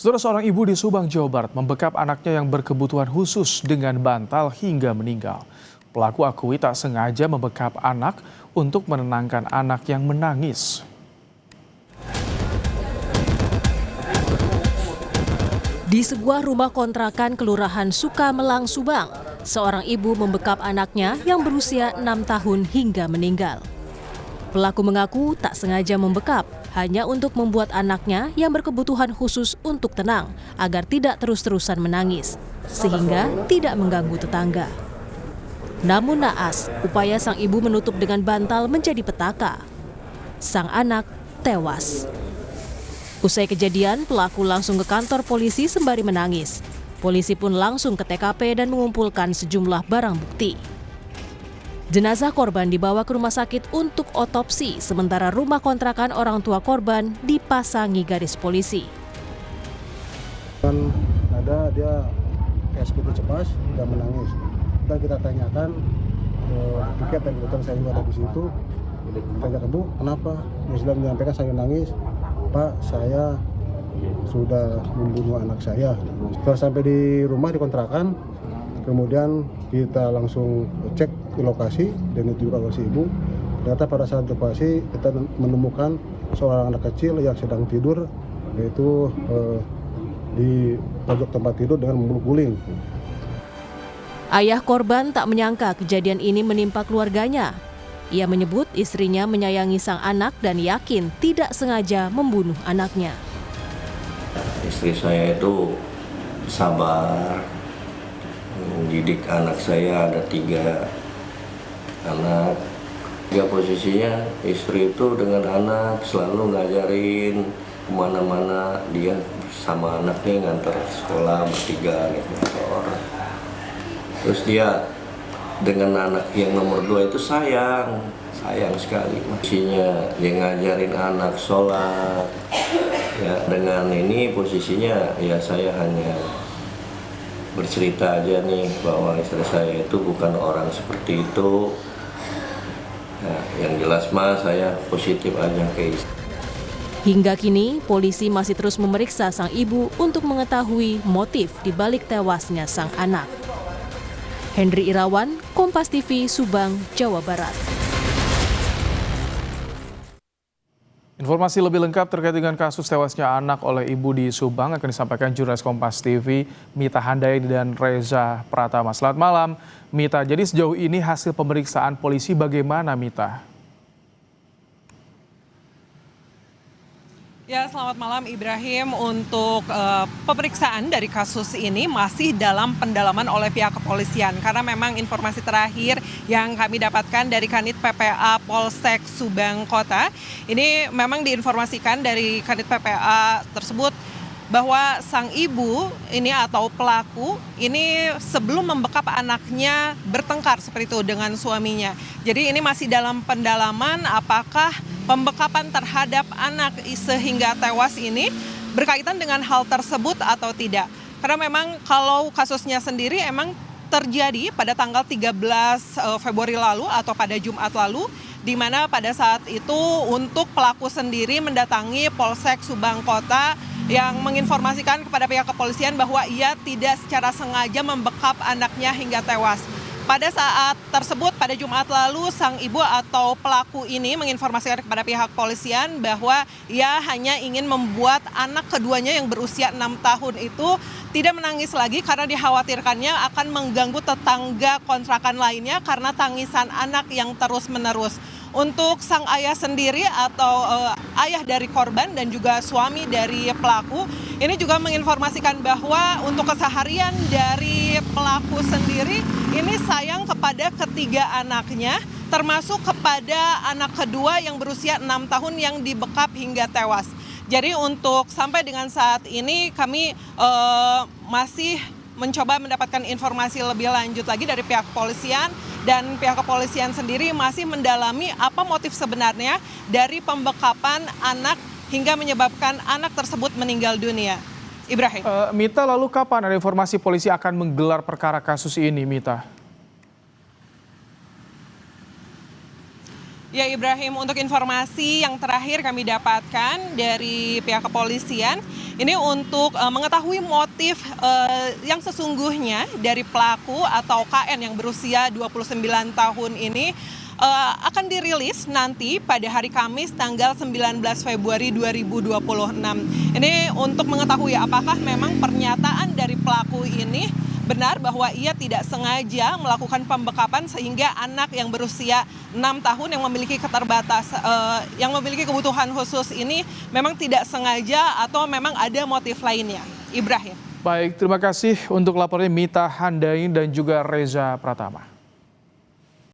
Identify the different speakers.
Speaker 1: Saudara, seorang ibu di Subang, Jawa Barat membekap anaknya yang berkebutuhan khusus dengan bantal hingga meninggal. Pelaku akui tak sengaja membekap anak untuk menenangkan anak yang menangis.
Speaker 2: Di sebuah rumah kontrakan Kelurahan Sukamelang, Subang, seorang ibu membekap anaknya yang berusia 6 tahun hingga meninggal. Pelaku mengaku tak sengaja membekap, hanya untuk membuat anaknya yang berkebutuhan khusus untuk tenang agar tidak terus-terusan menangis, sehingga tidak mengganggu tetangga. Namun naas, upaya sang ibu menutup dengan bantal menjadi petaka. Sang anak tewas. Usai kejadian, pelaku langsung ke kantor polisi sembari menangis. Polisi pun langsung ke TKP dan mengumpulkan sejumlah barang bukti. Jenazah korban dibawa ke rumah sakit untuk otopsi, sementara rumah kontrakan orang tua korban dipasangi garis polisi.
Speaker 3: Ada dia kayak seperti cemas dan menangis. Dan kita tanyakan tiket dan kebetulan saya juga ada di situ. Tanya ke Bu, kenapa? Dia sudah menyampaikan saya nangis. Pak, saya sudah membunuh anak saya. Setelah sampai di rumah di kontrakan, kemudian kita langsung cek ke lokasi dan itu juga lokasi ibu. Ternyata pada saat lokasi kita menemukan seorang anak kecil yang sedang tidur, yaitu di pojok tempat tidur dengan memeluk guling.
Speaker 2: Ayah korban tak menyangka kejadian ini menimpa keluarganya. Ia menyebut istrinya menyayangi sang anak dan yakin tidak sengaja membunuh anaknya.
Speaker 4: Istri saya itu sabar, mendidik anak saya, ada 3 anak. Ya posisinya istri itu dengan anak selalu ngajarin kemana-mana, dia sama anaknya ngantar sekolah bertiga naik motor. Terus dia dengan anak yang nomor 2 itu sayang sekali. Posisinya dia ngajarin anak sholat. Ya dengan ini posisinya ya saya hanya bercerita aja nih bahwa istri saya itu bukan orang seperti itu. Ya, yang jelas mah saya positif aja ke istri.
Speaker 2: Hingga kini, polisi masih terus memeriksa sang ibu untuk mengetahui motif di balik tewasnya sang anak. Hendri Irawan, Kompas TV, Subang, Jawa Barat.
Speaker 1: Informasi lebih lengkap terkait dengan kasus tewasnya anak oleh ibu di Subang akan disampaikan jurnalis Kompas TV Mita Handayani dan Reza Pratama. Selamat malam, Mita. Jadi sejauh ini hasil pemeriksaan polisi bagaimana, Mita?
Speaker 5: Ya, selamat malam Ibrahim. Untuk pemeriksaan dari kasus ini masih dalam pendalaman oleh pihak kepolisian. Karena memang informasi terakhir yang kami dapatkan dari Kanit PPA Polsek Subang Kota, ini memang diinformasikan dari Kanit PPA tersebut bahwa sang ibu ini atau pelaku ini sebelum membekap anaknya bertengkar seperti itu dengan suaminya. Jadi ini masih dalam pendalaman apakah pembekapan terhadap anak sehingga tewas ini berkaitan dengan hal tersebut atau tidak. Karena memang kalau kasusnya sendiri emang terjadi pada tanggal 13 Februari lalu atau pada Jumat lalu, di mana pada saat itu untuk pelaku sendiri mendatangi Polsek Subang Kota yang menginformasikan kepada pihak kepolisian bahwa ia tidak secara sengaja membekap anaknya hingga tewas. Pada saat tersebut, pada Jumat lalu, sang ibu atau pelaku ini menginformasikan kepada pihak kepolisian bahwa ia hanya ingin membuat anak keduanya yang berusia 6 tahun itu tidak menangis lagi karena dikhawatirkannya akan mengganggu tetangga kontrakan lainnya karena tangisan anak yang terus-menerus. Untuk sang ayah sendiri atau ayah dari korban dan juga suami dari pelaku, ini juga menginformasikan bahwa untuk keseharian dari pelaku sendiri ini sayang kepada ketiga anaknya, termasuk kepada anak kedua yang berusia 6 tahun yang dibekap hingga tewas. Jadi untuk sampai dengan saat ini kami masih mencoba mendapatkan informasi lebih lanjut lagi dari pihak kepolisian, dan pihak kepolisian sendiri masih mendalami apa motif sebenarnya dari pembekapan anak hingga menyebabkan anak tersebut meninggal dunia. Ibrahim.
Speaker 1: Mita, lalu kapan ada informasi polisi akan menggelar perkara kasus ini, Mita?
Speaker 5: Ya Ibrahim, untuk informasi yang terakhir kami dapatkan dari pihak kepolisian, ini untuk mengetahui motif yang sesungguhnya dari pelaku atau KN yang berusia 29 tahun ini akan dirilis nanti pada hari Kamis tanggal 19 Februari 2026. Ini untuk mengetahui apakah memang pernyataan dari pelaku ini benar bahwa ia tidak sengaja melakukan pembekapan sehingga anak yang berusia 6 tahun yang memiliki yang memiliki kebutuhan khusus ini memang tidak sengaja atau memang ada motif lainnya. Ibrahim.
Speaker 1: Baik, terima kasih untuk laporannya Mita Handayani dan juga Reza Pratama.